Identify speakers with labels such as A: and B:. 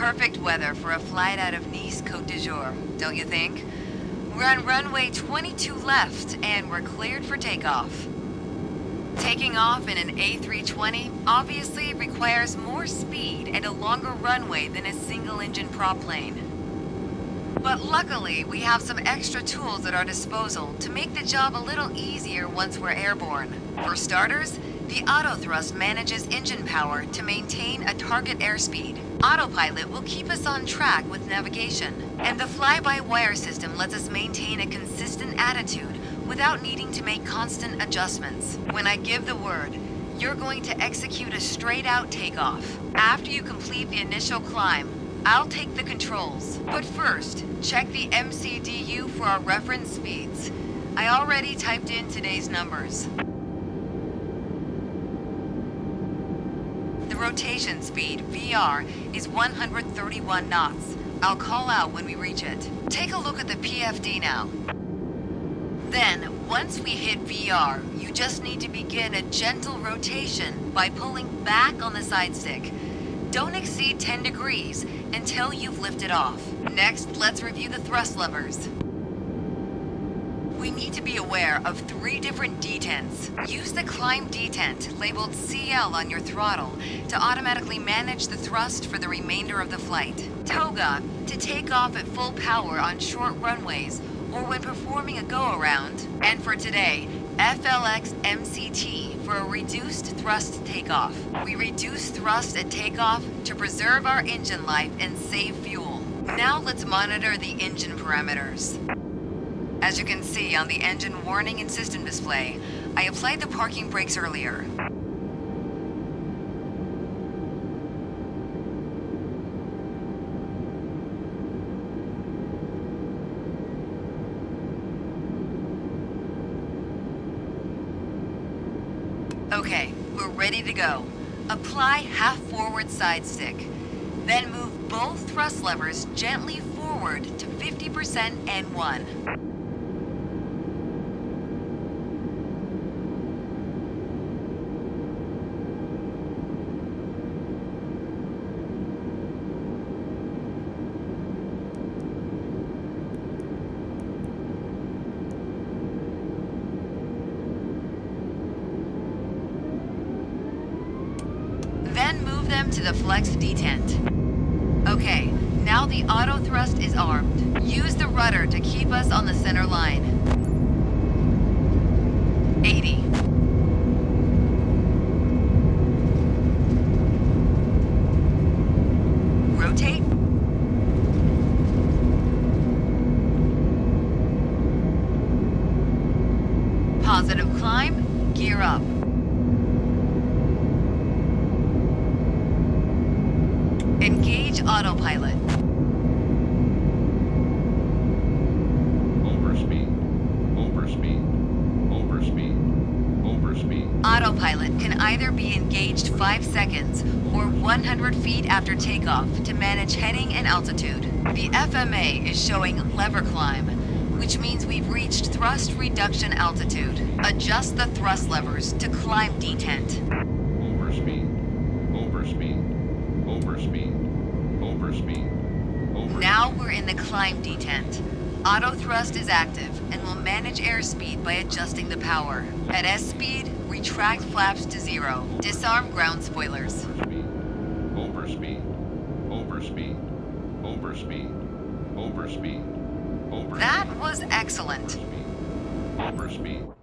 A: Perfect weather for a flight out of Nice, Côte d'Azur, don't you think? We're on runway 22 left, and we're cleared for takeoff. Taking off in an A320 obviously requires more speed and a longer runway than a single-engine prop plane. But luckily, we have some extra tools at our disposal to make the job a little easier once we're airborne. For starters, the autothrust manages engine power to maintain a target airspeed. Autopilot will keep us on track with navigation, and the fly-by-wire system lets us maintain a consistent attitude without needing to make constant adjustments. When I give the word, you're going to execute a straight-out takeoff. After you complete the initial climb, I'll take the controls. But first, check the MCDU for our reference speeds. I already typed in today's numbers. The rotation speed, VR, is 131 knots. I'll call out when we reach it. Take a look at the PFD now. Then, once we hit VR, you just need to begin a gentle rotation by pulling back on the side stick. Don't exceed 10 degrees until you've lifted off. Next, let's review the thrust levers. We need to be aware of 3 different detents. Use the climb detent labeled CL on your throttle to automatically manage the thrust for the remainder of the flight. Toga to take off at full power on short runways or when performing a go-around. And for today, FLX MCT for a reduced thrust takeoff. We reduce thrust at takeoff to preserve our engine life and save fuel. Now let's monitor the engine parameters. As you can see on the engine warning and system display, I applied the parking brakes earlier. Okay, we're ready to go. Apply half forward side stick. Then move both thrust levers gently forward to 50% N1. Then move them to the flex detent. Okay, now the auto thrust is armed. Use the rudder to keep us on the center line. 80. Rotate. Positive climb, gear up. Engage autopilot.
B: Overspeed.
A: Autopilot can either be engaged 5 seconds or 100 feet after takeoff to manage heading and altitude. The FMA is showing lever climb, which means we've reached thrust reduction altitude. Adjust the thrust levers to climb detent. Now we're in the climb detent. Auto thrust is active and will manage airspeed by adjusting the power. At S speed, retract flaps to 0. Disarm ground spoilers. That was excellent.
B: Overspeed.